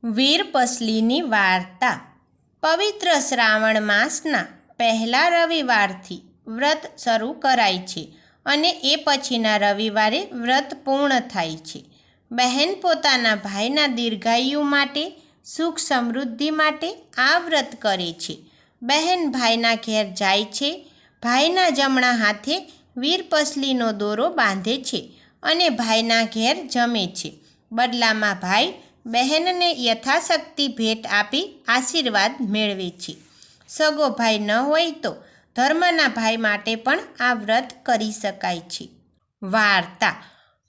વીરપસલીની વાર્તા। પવિત્ર શ્રાવણ માસના પહેલા રવિવારથી વ્રત શરૂ કરાય છે અને એ પછીના રવિવારે વ્રત પૂર્ણ થાય છે। બહેન પોતાના ભાઈના દીર્ઘાયુ માટે, સુખ સમૃદ્ધિ માટે આ વ્રત કરે છે। બહેન ભાઈના ઘેર જાય છે, ભાઈના જમણા હાથે વીરપસલીનો દોરો બાંધે છે અને ભાઈના ઘેર જમે છે। બદલામાં ભાઈ બહેનને યથાશક્તિ ભેટ આપી આશીર્વાદ મેળવે છે। સગો ભાઈ ન હોય તો ધર્મના ભાઈ માટે પણ આ વ્રત કરી શકાય છે। વાર્તા।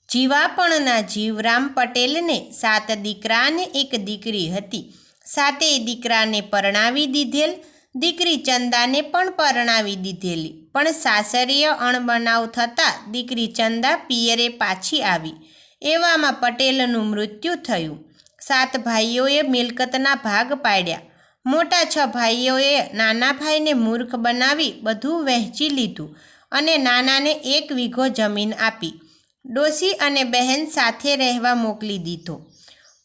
જીવાપણના જીવરામ પટેલને 7 દીકરા અને 1 દીકરી હતી। 7 દીકરાને પરણાવી દીધેલ, દીકરી ચંદાને પણ પરણાવી દીધેલી, પણ સાસરીય અણબનાવ થતાં દીકરી ચંદા પિયરે પાછી આવી। એવામાં પટેલનું મૃત્યુ થયું। 7 ભાઈઓએ મિલકતના ભાગ પાડ્યા। મોટા 6 ભાઈઓએ નાના ભાઈને મૂર્ખ બનાવી બધું વહેંચી લીધું અને નાનાને 1 વીઘો જમીન આપી। ડોશી અને બહેન સાથે રહેવા મોકલી દીધો।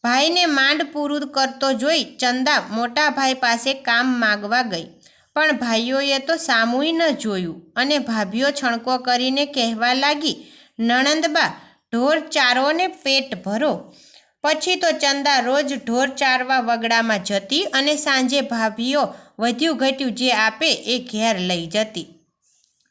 ભાઈને માંડ પૂરું કરતો જોઈ ચંદા મોટા ભાઈ પાસે કામ માગવા ગઈ, પણ ભાઈઓએ તો સામુંય ન જોયું અને ભાભીઓ છણકો કરીને કહેવા લાગી, નણંદબા, ઢોર ચારો ને પેટ ભરો। પછી તો ચંદા રોજ ઢોર ચારવા વગડામાં જતી અને સાંજે ભાભીઓ વધ્યું ઘટ્યું જે આપે એ ઘેર લઈ જતી।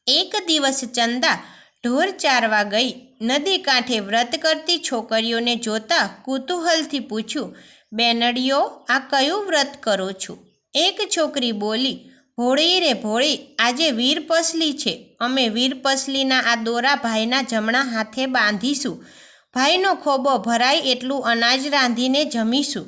એક દિવસ ચંદા ઢોર ચારવા ગઈ। નદી કાંઠે વ્રત કરતી છોકરીઓને જોતા કુતૂહલથી પૂછ્યું, બેનડીઓ, આ કયું વ્રત કરો છો? એક છોકરી બોલી, ભોળી રે ભોળી, આજે વીરપસલી છે, અમે વીરપસલીના આ દોરા ભાઈના જમણા હાથે બાંધીશું, ભાઈનો ખોબો ભરાય એટલું અનાજ રાંધીને જમીશું।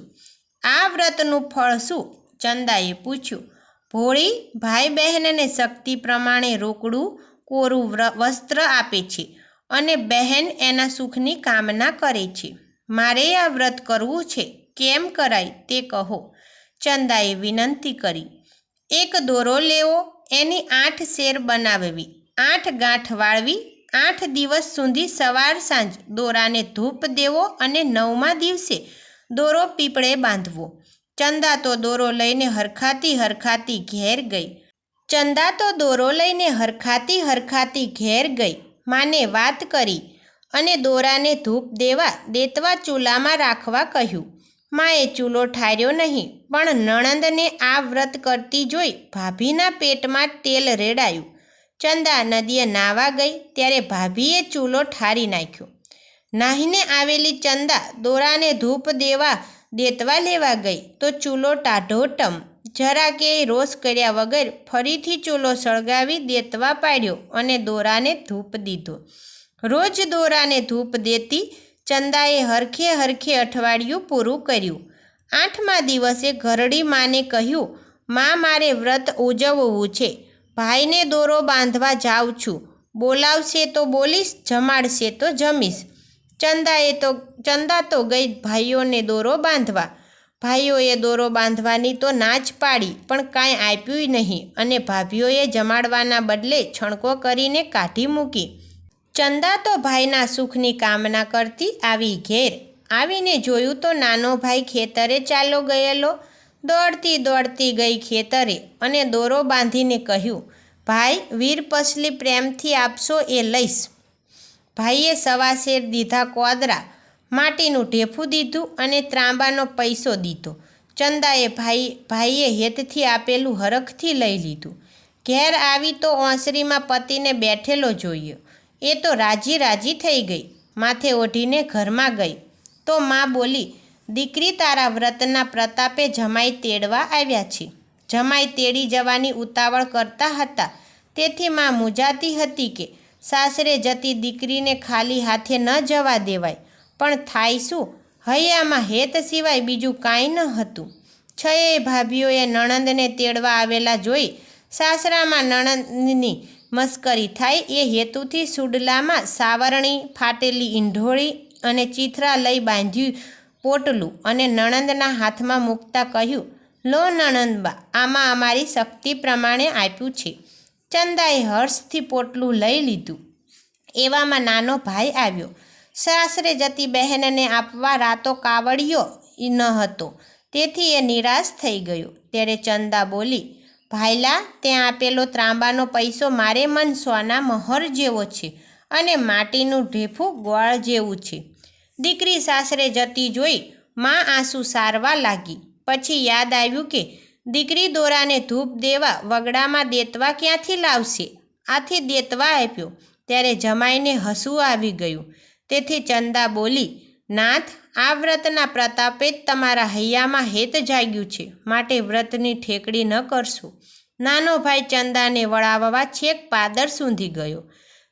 આ વ્રતનું ફળ શું? ચંદાએ પૂછ્યું। ભોળી, ભાઈ બહેનને શક્તિ પ્રમાણે રોકડું કોરું વસ્ત્ર આપે છે અને બહેન એના સુખની કામના કરે છે। મારે આ વ્રત કરવું છે, કેમ કરાય તે કહો, ચંદાએ વિનંતી કરી। એક દોરો લેવો, એની 8 શેર બનાવવી, 8 ગાંઠ વાળવી, 8 દિવસ સુધી સવાર સાંજ દોરાને ધૂપ દેવો અને 9મા દિવસે દોરો પીપળે બાંધવો। ચંદા તો દોરો લઈને હરખાતી ઘેર ગઈ, માને વાત કરી અને દોરાને ધૂપ દેતવા ચૂલામાં રાખવા કહ્યું। માએ ચૂલો ઠાર્યો નહીં, પણ નણંદને આ વ્રત કરતી જોઈ ભાભીના પેટમાં તેલ રેડાયું। ચંદા નદીએ નાહવા ગઈ ત્યારે ભાભીએ ચૂલો ઠારી નાખ્યો। નાહીને આવેલી ચંદા દોરાને ધૂપ દેતવા લેવા ગઈ તો ચૂલો ટાઢોટમ, જરાકેય રોષ કર્યા વગર ફરીથી ચૂલો સળગાવી દેતવા પાડ્યો અને દોરાને ધૂપ દીધો। રોજ દોરાને ધૂપ દેતી ચંદાએ હરખે અઠવાડિયું પૂરું કર્યું। 8મા દિવસે ઘરડી માને કહ્યું, માં, મારે વ્રત ઉજવવું છે, ભાઈને દોરો બાંધવા જાઉં છું, બોલાવશે તો બોલીશ, જમાડશે તો જમીશ। ચંદા તો ગઈ ભાઈઓને દોરો બાંધવા। ભાઈઓએ દોરો બાંધવાની તો ના જ પાડી, પણ કાંઈ આપ્યું નહીં અને ભાભીઓએ જમાડવાના બદલે છણકો કરીને કાઢી મૂકી। ચંદા તો ભાઈના સુખની કામના કરતી આવી ઘેર આવીને જોયું તો નાનો ભાઈ ખેતરે ચાલ્યો ગયેલો। દોડતી ગઈ ખેતરે અને દોરો બાંધીને કહ્યું, ભાઈ, વીરપસલી પ્રેમથી આપશો એ લઈશ। ભાઈએ 1.25 શેર દીધા કોદરા, માટીનું ઢેફું દીધું અને ત્રાંબાનો પૈસો દીધો। ચંદાએ ભાઈએ હેતથી આપેલું હરખથી લઈ લીધું। ઘેર આવી તો ઓસરીમાં પતિને બેઠેલો જોયો। એ તો રાજી થઈ ગઈ, માથે ઓઢીને ઘરમાં ગઈ તો માં બોલી, દીકરી, તારા વ્રતના પ્રતાપે જમાઈ તેડવા આવ્યા છે। જમાઈ તેડી જવાની ઉતાવળ કરતા હતા, તેથી માં મૂંઝાતી હતી કે સાસરે જતી દીકરીને ખાલી હાથે ન જવા દેવાય, પણ થાય શું, હૈયામાં હેત સિવાય બીજું કાંઈ ન હતું। 6 ભાભીઓએ નણંદને તેડવા આવેલા જોઈ સાસરામાં નણંદની મસ્કરી થાય એ હેતુથી સુડલામાં સાવરણી, ફાટેલી ઈંઢોળી અને ચીથરા લઈ બાંધ્યું પોટલું અને નણંદના હાથમાં મૂકતા કહ્યું, લો નણંદબા, આમાં અમારી શક્તિ પ્રમાણે આપ્યું છે। ચંદાએ હર્ષથી પોટલું લઈ લીધું। એવામાં નાનો ભાઈ આવ્યો। સાસરે જતી બહેનને આપવા રાતો કાવડિયો ન હતો, તેથી એ નિરાશ થઈ ગયો. ત્યારે ચંદા બોલી, ભાઈલા, ત્યાં આપેલો ત્રાંબાનો પૈસો મારે મન સોના મહોર જેવો છે અને માટીનું ઢેફું ગોળ જેવું છે. દીકરી સાસરે જતી જોઈ માં આંસુ સારવા લાગી. પછી યાદ આવ્યું કે દીકરી દોરાને ધૂપ દેવા વગડામાં દેતવા ક્યાંથી લાવશે? આથી દેતવા આપ્યો. ત્યારે જમાઈને હસવું આવી ગયું. તેથી ચંદા બોલી, નાથ, આ વ્રતના પ્રતાપે જ તમારા હૈયામાં હેત જાગ્યું છે, માટે વ્રતની ઠેકડી ન કરશો. નાનો ભાઈ ચંદાને વળાવવા છેક પાદર સુધી ગયો.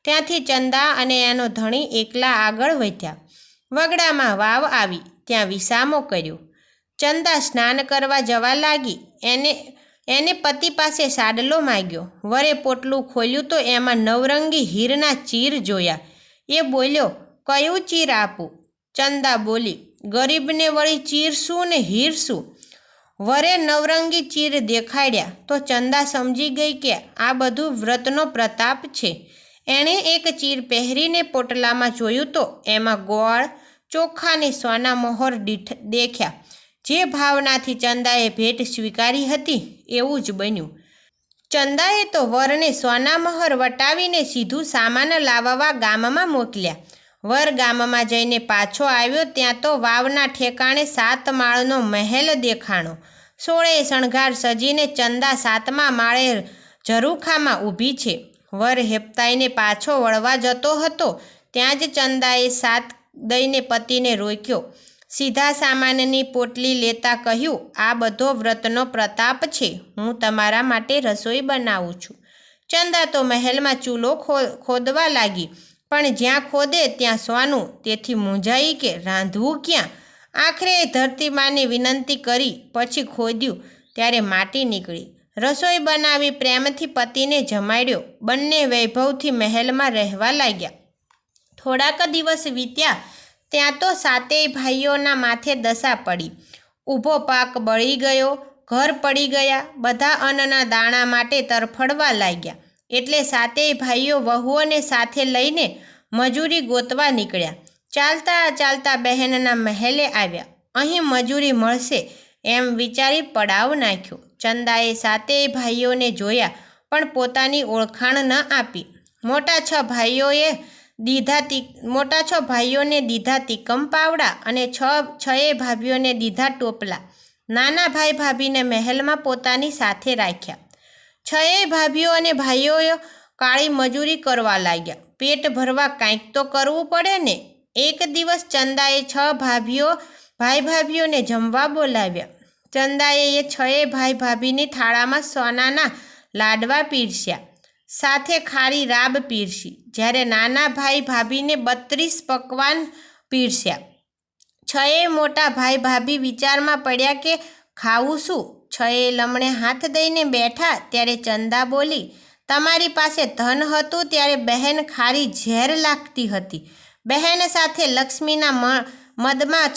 ત્યાંથી ચંદા અને એનો ધણી એકલા આગળ વધ્યા. વગડામાં વાવ આવી, ત્યાં વિસામો કર્યો. ચંદા સ્નાન કરવા જવા લાગી. એને પતિ પાસે સાડલો માગ્યો. વરે પોટલું ખોલ્યું તો એમાં નવરંગી હીરના ચીર જોયા. એ બોલ્યો, કયું ચીર આપું? ચંદા બોલી, ગરીબને વળી ચીર શું ને હીર શું? વરે નવરંગી ચીર દેખાડ્યા તો ચંદા સમજી ગઈ કે આ બધું વ્રતનો પ્રતાપ છે. એણે એક ચીર પહેરીને પોટલામાં જોયું તો એમાં ગોળ, ચોખા ને સોના મહોર દેખ્યા. જે ભાવનાથી ચંદાએ ભેટ સ્વીકારી હતી એવું જ બન્યું. ચંદાએ તો વરને સોના મહોર વટાવીને સીધું સામાન લાવવા ગામમાં મોકલ્યા. વર ગામમાં જઈને પાછો આવ્યો ત્યાં તો વાવના ઠેકાણે 7 માળનો મહેલ દેખાણો. 16 શણગાર સજીને ચંદા 7મા માળે ઝરૂખામાં ઊભી છે. વર હેપતાઈને પાછો વળવા જતો હતો ત્યાં જ ચંદાએ સાથ દઈને પતિને રોક્યો. સીધા સામાનની પોટલી લેતા કહ્યું, આ બધો વ્રતનો પ્રતાપ છે. હું તમારા માટે રસોઈ બનાવું છું. ચંદા તો મહેલમાં ચૂલો ખોદવા લાગી, પણ જ્યાં ખોદે ત્યાં સોનું. તેથી મૂંઝાઈ કે રાંધવું ક્યાં? આખરે ધરતીમાને વિનંતી કરી પછી ખોદ્યું ત્યારે માટી નીકળી. રસોઈ બનાવી પ્રેમથી પતિને જમાડ્યો. બંને વૈભવથી મહેલમાં રહેવા લાગ્યા. થોડાક દિવસ વીત્યા ત્યાં તો 7 ભાઈઓના માથે દશા પડી. ઊભો પાક બળી ગયો, ઘર પડી ગયા. બધા અન્નના દાણા માટે તરફડવા લાગ્યા. એટલે 7 ભાઈઓ વહુઓને સાથે લઈને મજૂરી ગોતવા નીકળ્યા. ચાલતા ચાલતા બહેનના મહેલે આવ્યા. અહીં મજૂરી મળશે એમ વિચારી પડાવ નાખ્યો. ચંદાએ 7 ભાઈઓને જોયા પણ પોતાની ઓળખાણ ન આપી. મોટા 6 ભાઈઓને દીધા તીકમ પાવડા અને 6 ભાભીઓને દીધા ટોપલા. નાના ભાઈ ભાભીને મહેલમાં પોતાની સાથે રાખ્યા. 6 ભાભીઓ અને ભાઈઓ કાળી મજૂરી કરવા લાગ્યા. પેટ ભરવા કાંઈક તો કરવું પડે ને. એક દિવસ ચંદાએ 6 ભાઈ ભાભીઓને જમવા બોલાવ્યા. ચંદાએ એ 6 ભાઈ ભાભીની થાળામાં સોનાના લાડવા પીરસ્યા, સાથે ખારી રાબ પીરસી. જ્યારે નાના ભાઈ ભાભીને 32 પકવાન પીરસ્યા. 6 મોટા ભાઈ ભાભી વિચારમાં પડ્યા કે ખાવું શું. 6 લમણે હાથ દઈને બેઠા ત્યારે ચંદા બોલી, તમારી પાસે ધન હતું ત્યારે બહેન ખારી ઝેર લાગતી હતી. બહેન સાથે લક્ષ્મીના મદમાં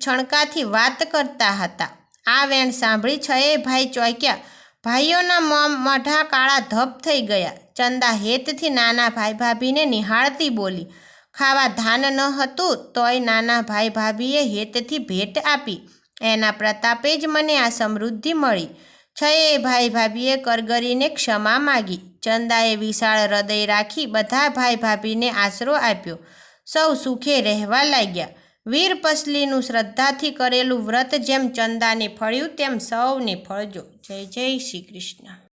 છણકાથી વાત કરતા હતા. આ વેણ સાંભળી 6 ભાઈ ચોંક્યા. ભાઈઓના મોઢા કાળા ધપ થઈ ગયા. ચંદા હેતથી નાના ભાઈ ભાભીને નિહાળતી બોલી, ખાવા ધાન ન હતું તોય નાના ભાઈ ભાભીએ હેતથી ભેટ આપી. એના પ્રતાપે જ મને આ સમૃદ્ધિ મળી. 6 ભાઈ ભાભીએ કરગરીને ક્ષમા માગી. ચંદાએ વિશાળ હૃદય રાખી બધા ભાઈ ભાભીને આશરો આપ્યો. સૌ સુખે રહેવા લાગ્યા. વીર પસલીનું શ્રદ્ધાથી કરેલું વ્રત જેમ ચંદાને ફળ્યું તેમ સૌને ફળજો. જય જય શ્રી કૃષ્ણ.